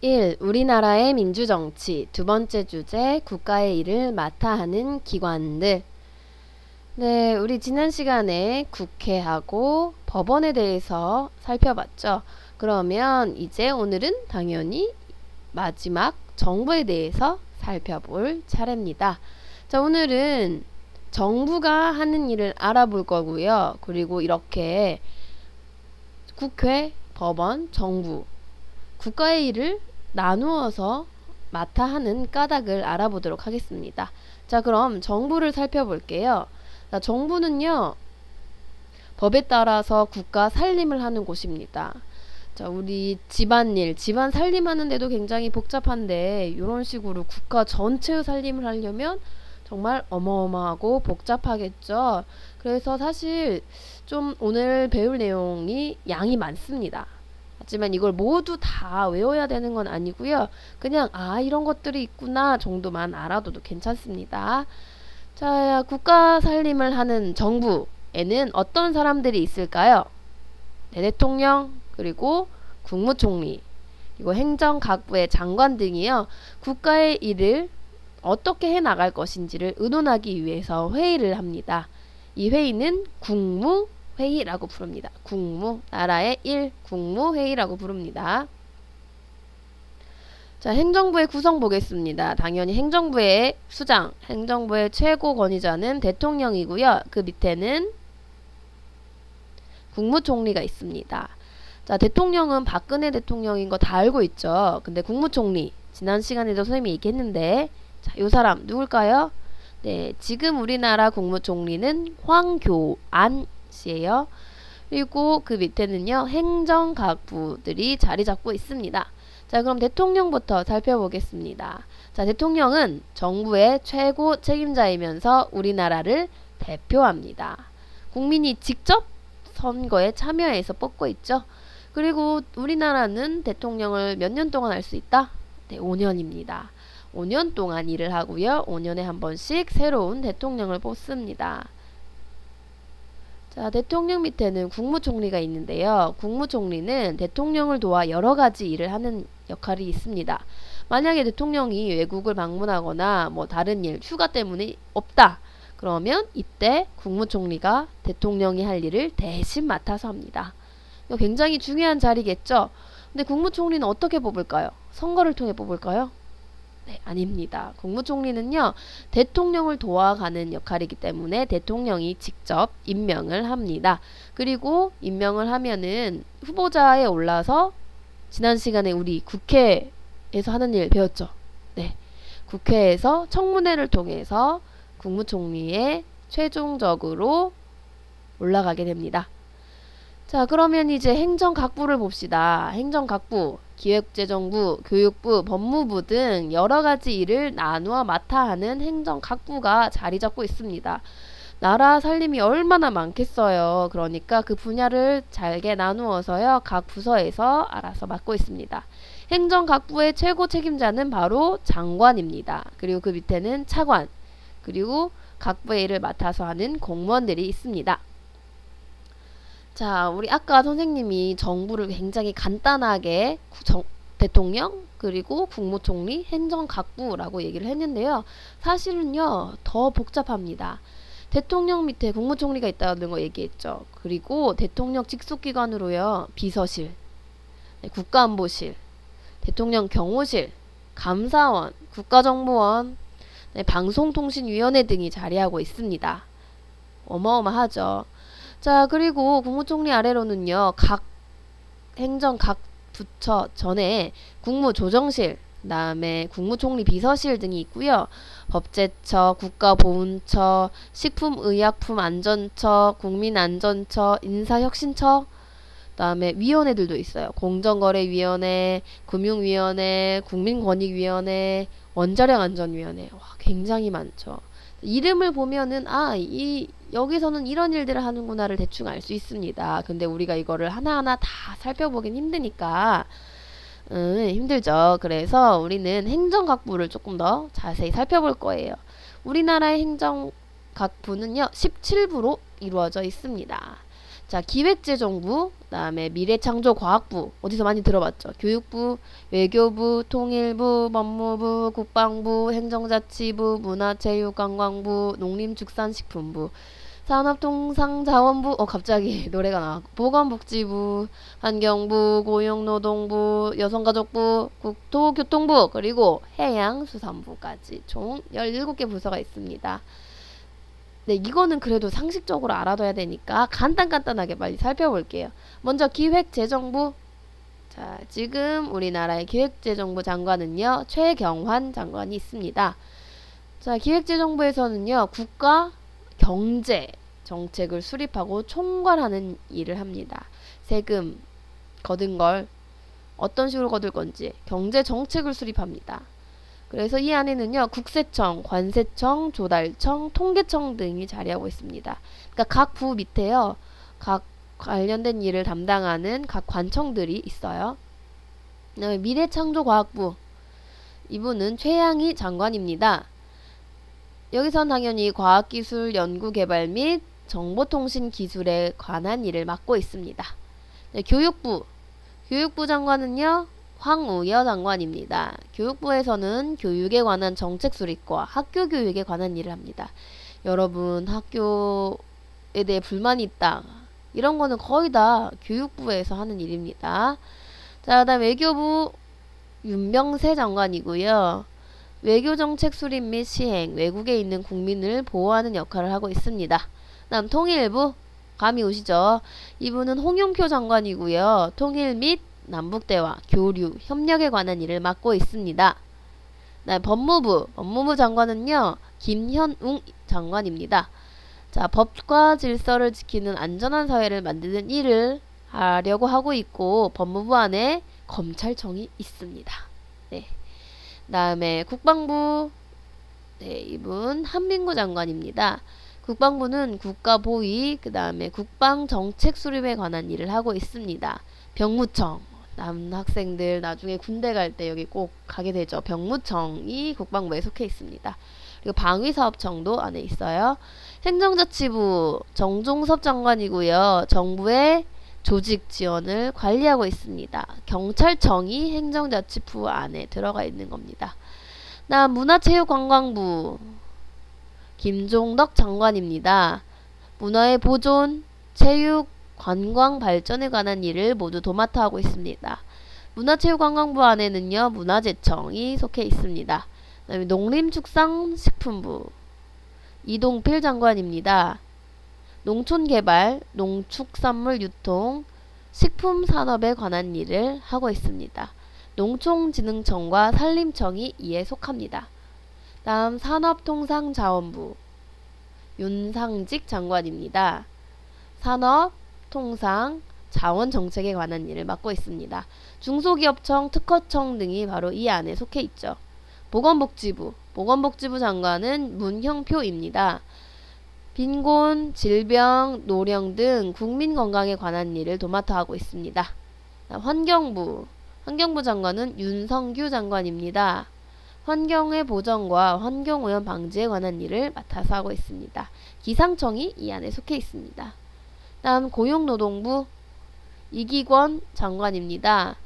1. 우리나라의 민주정치. 두 번째 주제, 국가의 일을 맡아 하는 기관들. 네, 우리 지난 시간에 국회하고 법원에 대해서 살펴봤죠. 그러면 이제 오늘은 당연히 마지막 정부에 대해서 살펴볼 차례입니다. 자, 오늘은 정부가 하는 일을 알아볼 거고요. 그리고 이렇게 국회, 법원, 정부, 국가의 일을 나누어서 맡아 하는 까닭을 알아보도록 하겠습니다. 자, 그럼 정부를 살펴볼게요. 자, 정부는요, 법에 따라서 국가 살림을 하는 곳입니다. 자, 우리 집안일, 집안 살림하는데도 굉장히 복잡한데 이런 식으로 국가 전체의 살림을 하려면 정말 어마어마하고 복잡하겠죠. 그래서 사실 좀 오늘 배울 내용이 양이 많습니다. 하지만 이걸 모두 다 외워야 되는 건 아니고요. 그냥 이런 것들이 있구나 정도만 알아둬도 괜찮습니다. 자, 국가 살림을 하는 정부에는 어떤 사람들이 있을까요? 네, 대통령, 그리고 국무총리, 그리고 행정각부의 장관 등이요. 국가의 일을 어떻게 해 나갈 것인지를 의논하기 위해서 회의를 합니다. 이 회의는 국무회의라고 부릅니다. 국무, 나라의 일, 국무회의라고 부릅니다. 자, 행정부의 구성 보겠습니다. 당연히 행정부의 수장, 행정부의 최고 권위자는 대통령이고요. 그 밑에는 국무총리가 있습니다. 자, 대통령은 박근혜 대통령인 거 다 알고 있죠. 근데 국무총리, 지난 시간에도 선생님이 얘기했는데, 자, 요 사람 누굴까요? 네, 지금 우리나라 국무총리는 황교안 씨예요. 그리고 그 밑에는요, 행정각부들이 자리 잡고 있습니다. 자, 그럼 대통령부터 살펴보겠습니다. 자, 대통령은 정부의 최고 책임자이면서 우리나라를 대표합니다. 국민이 직접 선거에 참여해서 뽑고 있죠. 그리고 우리나라는 대통령을 몇 년 동안 할 수 있다? 네, 5년입니다. 5년 동안 일을 하고요. 5년에 한 번씩 새로운 대통령을 뽑습니다. 자, 대통령 밑에는 국무총리가 있는데요. 국무총리는 대통령을 도와 여러 가지 일을 하는 역할이 있습니다. 만약에 대통령이 외국을 방문하거나 뭐 다른 일, 휴가 때문에 없다. 그러면 이때 국무총리가 대통령이 할 일을 대신 맡아서 합니다. 이거 굉장히 중요한 자리겠죠? 근데 국무총리는 어떻게 뽑을까요? 선거를 통해 뽑을까요? 네, 아닙니다. 국무총리는요, 대통령을 도와가는 역할이기 때문에 대통령이 직접 임명을 합니다. 그리고 임명을 하면은 후보자에 올라서 지난 시간에 우리 국회에서 하는 일 배웠죠. 네, 국회에서 청문회를 통해서 국무총리에 최종적으로 올라가게 됩니다. 자, 그러면 이제 행정각부를 봅시다. 행정각부, 기획재정부, 교육부, 법무부 등 여러가지 일을 나누어 맡아 하는 행정각부가 자리 잡고 있습니다. 나라 살림이 얼마나 많겠어요. 그러니까 그 분야를 잘게 나누어서요. 각 부서에서 알아서 맡고 있습니다. 행정각부의 최고 책임자는 바로 장관입니다. 그리고 그 밑에는 차관, 그리고 각부의 일을 맡아서 하는 공무원들이 있습니다. 자, 우리 아까 선생님이 정부를 굉장히 간단하게 대통령, 그리고 국무총리, 행정각부라고 얘기를 했는데요. 사실은요, 더 복잡합니다. 대통령 밑에 국무총리가 있다는 거 얘기했죠. 그리고 대통령 직속기관으로요, 비서실, 네, 국가안보실, 대통령 경호실, 감사원, 국가정보원, 네, 방송통신위원회 등이 자리하고 있습니다. 어마어마하죠. 자, 그리고 국무총리 아래로는요, 각 행정 각 부처 전에 국무조정실, 그 다음에 국무총리 비서실 등이 있고요. 법제처, 국가보훈처, 식품의약품안전처, 국민안전처, 인사혁신처, 그 다음에 위원회들도 있어요. 공정거래위원회, 금융위원회, 국민권익위원회, 원자력안전위원회. 와, 굉장히 많죠. 이름을 보면은 여기서는 이런 일들을 하는구나를 대충 알 수 있습니다. 근데 우리가 이거를 하나하나 다 살펴보긴 힘드니까 힘들죠. 그래서 우리는 행정각부를 조금 더 자세히 살펴볼 거예요. 우리나라의 행정각부는요 17부로 이루어져 있습니다. 자, 기획재정부, 그다음에 미래창조과학부, 어디서 많이 들어봤죠? 교육부, 외교부, 통일부, 법무부, 국방부, 행정자치부, 문화체육관광부, 농림축산식품부, 산업통상자원부, 갑자기 노래가 나와. 보건복지부, 환경부, 고용노동부, 여성가족부, 국토교통부, 그리고 해양수산부까지 총 17개 부서가 있습니다. 네, 이거는 그래도 상식적으로 알아둬야 되니까 간단하게 빨리 살펴볼게요. 먼저 기획재정부. 자, 지금 우리나라의 기획재정부 장관은요, 최경환 장관이 있습니다. 자, 기획재정부에서는요, 국가 경제 정책을 수립하고 총괄하는 일을 합니다. 세금 거둔 걸 어떤 식으로 거둘 건지 경제 정책을 수립합니다. 그래서 이 안에는요, 국세청, 관세청, 조달청, 통계청 등이 자리하고 있습니다. 그러니까 각 부 밑에요, 각 관련된 일을 담당하는 각 관청들이 있어요. 그다음에 미래창조과학부, 이분은 최양희 장관입니다. 여기선 당연히 과학기술 연구개발 및 정보통신기술에 관한 일을 맡고 있습니다. 네, 교육부 장관은요, 황우여 장관입니다. 교육부에서는 교육에 관한 정책 수립과 학교 교육에 관한 일을 합니다. 여러분, 학교에 대해 불만이 있다, 이런 거는 거의 다 교육부에서 하는 일입니다. 자, 그다음 외교부 윤병세 장관이고요. 외교정책 수립 및 시행, 외국에 있는 국민을 보호하는 역할을 하고 있습니다. 다음 통일부, 감이 오시죠? 이분은 홍영표 장관이고요. 통일 및 남북대화, 교류, 협력에 관한 일을 맡고 있습니다. 법무부 장관은요, 김현웅 장관입니다. 자, 법과 질서를 지키는 안전한 사회를 만드는 일을 하려고 하고 있고, 법무부 안에 검찰청이 있습니다. 네. 다음에 국방부, 네, 이분 한민구 장관입니다. 국방부는 국가보위, 그 다음에 국방정책 수립에 관한 일을 하고 있습니다. 병무청, 남학생들 나중에 군대 갈 때 여기 꼭 가게 되죠. 병무청이 국방부에 속해 있습니다. 그리고 방위사업청도 안에 있어요. 행정자치부 정종섭 장관이고요. 정부의 조직 지원을 관리하고 있습니다. 경찰청이 행정자치부 안에 들어가 있는 겁니다. 다음 문화체육관광부 김종덕 장관입니다. 문화의 보존, 체육, 관광 발전에 관한 일을 모두 도맡아 하고 있습니다. 문화체육관광부 안에는요, 문화재청이 속해 있습니다. 그다음에 농림축산식품부 이동필 장관입니다. 농촌개발, 농축산물 유통, 식품산업에 관한 일을 하고 있습니다. 농촌진흥청과 산림청이 이에 속합니다. 다음 산업통상자원부 윤상직 장관입니다. 산업, 통상, 자원정책에 관한 일을 맡고 있습니다. 중소기업청, 특허청 등이 바로 이 안에 속해 있죠. 보건복지부 장관은 문형표입니다. 빈곤, 질병, 노령 등 국민 건강에 관한 일을 도맡아 하고 있습니다. 환경부 장관은 윤성규 장관입니다. 환경의 보전과 환경오염 방지에 관한 일을 맡아서 하고 있습니다. 기상청이 이 안에 속해 있습니다. 다음 고용노동부 이기권 장관입니다.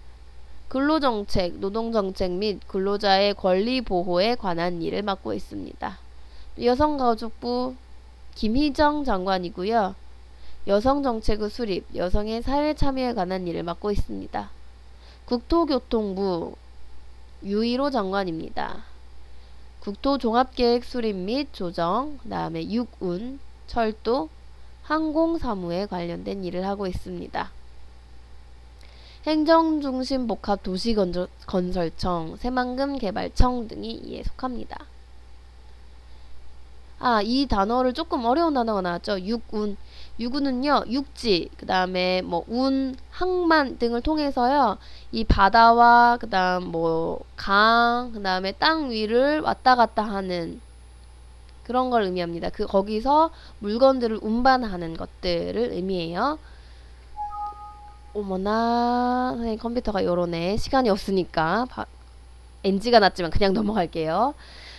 근로정책, 노동정책 및 근로자의 권리 보호에 관한 일을 맡고 있습니다. 여성가족부 김희정 장관이고요. 여성정책의 수립, 여성의 사회 참여에 관한 일을 맡고 있습니다. 국토교통부 유일호 장관입니다. 국토종합계획 수립 및 조정, 그 다음에 육운, 철도, 항공사무에 관련된 일을 하고 있습니다. 행정중심복합도시건설청, 새만금개발청 등이 이에 속합니다. 이 단어를 조금 어려운 단어가 나왔죠. 육운은요, 육지, 그 다음에 운, 항만 등을 통해서요, 이 바다와 그 다음 강, 그 다음에 땅 위를 왔다 갔다 하는 그런 걸 의미합니다. 거기서 물건들을 운반하는 것들을 의미해요. 어머나, 선생님 컴퓨터가 요러네. 시간이 없으니까 NG가 났지만 그냥 넘어갈게요.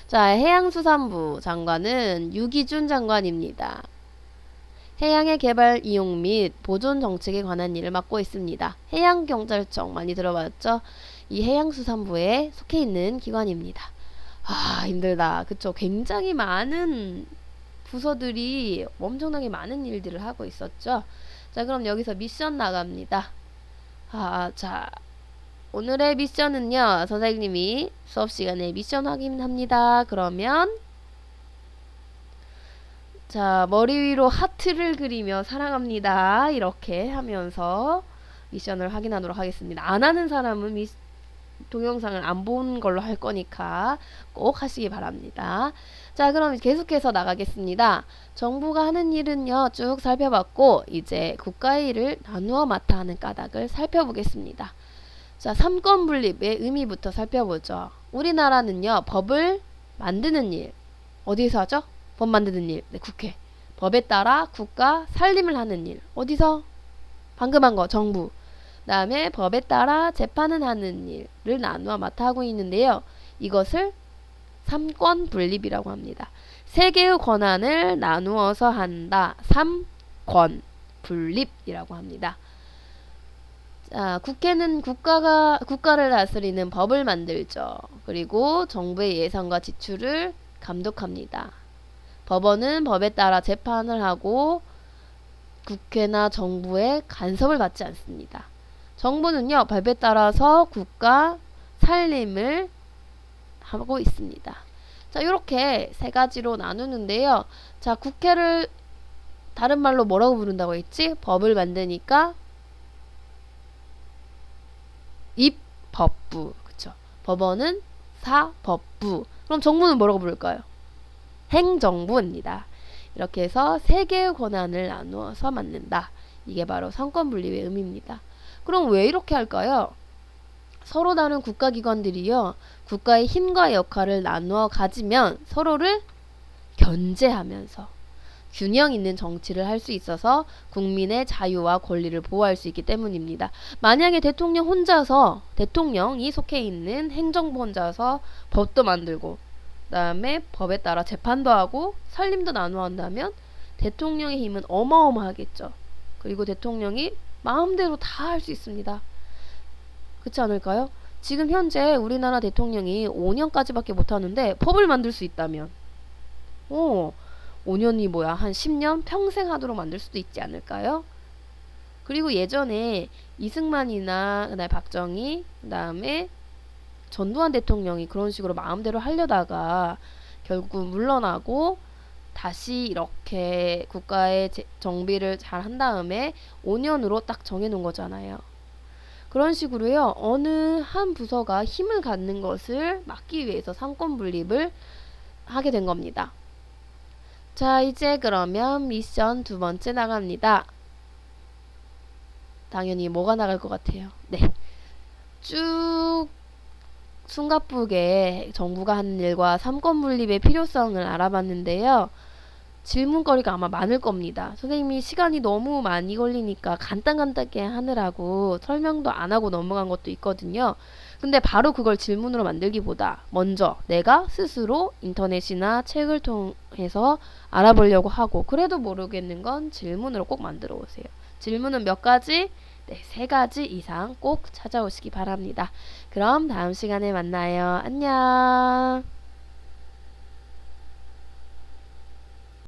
자, 해양수산부 장관은 유기준 장관입니다. 해양의 개발, 이용 및 보존 정책에 관한 일을 맡고 있습니다. 해양경찰청 많이 들어봤죠? 이 해양수산부에 속해 있는 기관입니다. 아, 힘들다. 그쵸? 굉장히 많은 부서들이 엄청나게 많은 일들을 하고 있었죠. 자, 그럼 여기서 미션 나갑니다. 자, 오늘의 미션은요, 선생님이 수업 시간에 미션 확인합니다. 그러면 자, 머리 위로 하트를 그리며 사랑합니다. 이렇게 하면서 미션을 확인하도록 하겠습니다. 안 하는 사람은 동영상을 안 본 걸로 할 거니까 꼭 하시기 바랍니다. 자, 그럼 계속해서 나가겠습니다. 정부가 하는 일은요, 쭉 살펴봤고 이제 국가의 일을 나누어 맡아 하는 까닭을 살펴보겠습니다. 자, 삼권 분립의 의미부터 살펴보죠. 우리나라는요, 법을 만드는 일, 어디서 하죠? 법 만드는 일, 네, 국회. 법에 따라 국가 살림을 하는 일, 어디서? 방금 한 거, 정부. 다음에 법에 따라 재판을 하는 일을 나누어 맡아 하고 있는데요. 이것을 삼권 분립이라고 합니다. 세 개의 권한을 나누어서 한다. 삼권 분립이라고 합니다. 자, 국회는 국가를 다스리는 법을 만들죠. 그리고 정부의 예산과 지출을 감독합니다. 법원은 법에 따라 재판을 하고 국회나 정부의 간섭을 받지 않습니다. 정부는요, 법에 따라서 국가 살림을 하고 있습니다. 자, 이렇게 세 가지로 나누는데요. 자, 국회를 다른 말로 뭐라고 부른다고 했지? 법을 만드니까 입법부, 그쵸? 법원은 사법부. 그럼 정부는 뭐라고 부를까요? 행정부입니다. 이렇게 해서 세 개의 권한을 나누어서 맡는다. 이게 바로 삼권 분립의 의미입니다. 그럼 왜 이렇게 할까요? 서로 다른 국가기관들이요, 국가의 힘과 역할을 나누어 가지면 서로를 견제하면서 균형 있는 정치를 할 수 있어서 국민의 자유와 권리를 보호할 수 있기 때문입니다. 만약에 대통령이 속해 있는 행정부 혼자서 법도 만들고 그다음에 법에 따라 재판도 하고 살림도 나누어 한다면 대통령의 힘은 어마어마하겠죠. 그리고 대통령이 마음대로 다 할 수 있습니다. 그렇지 않을까요? 지금 현재 우리나라 대통령이 5년까지밖에 못하는데 법을 만들 수 있다면 5년이 뭐야, 한 10년 평생 하도록 만들 수도 있지 않을까요? 그리고 예전에 이승만이나 그다음에 박정희, 그다음에 전두환 대통령이 그런 식으로 마음대로 하려다가 결국 물러나고 다시 이렇게 국가의 정비를 잘 한 다음에 5년으로 딱 정해놓은 거잖아요. 그런 식으로요, 어느 한 부서가 힘을 갖는 것을 막기 위해서 삼권 분립을 하게 된 겁니다. 자, 이제 그러면 미션 두 번째 나갑니다. 당연히 뭐가 나갈 것 같아요? 네, 쭉 숨가쁘게 정부가 하는 일과 삼권 분립의 필요성을 알아봤는데요. 질문거리가 아마 많을 겁니다. 선생님이 시간이 너무 많이 걸리니까 간단하게 하느라고 설명도 안 하고 넘어간 것도 있거든요. 근데 바로 그걸 질문으로 만들기보다 먼저 내가 스스로 인터넷이나 책을 통해서 알아보려고 하고, 그래도 모르겠는 건 질문으로 꼭 만들어 오세요. 질문은 몇 가지? 네, 3가지 이상 꼭 찾아오시기 바랍니다. 그럼 다음 시간에 만나요. 안녕.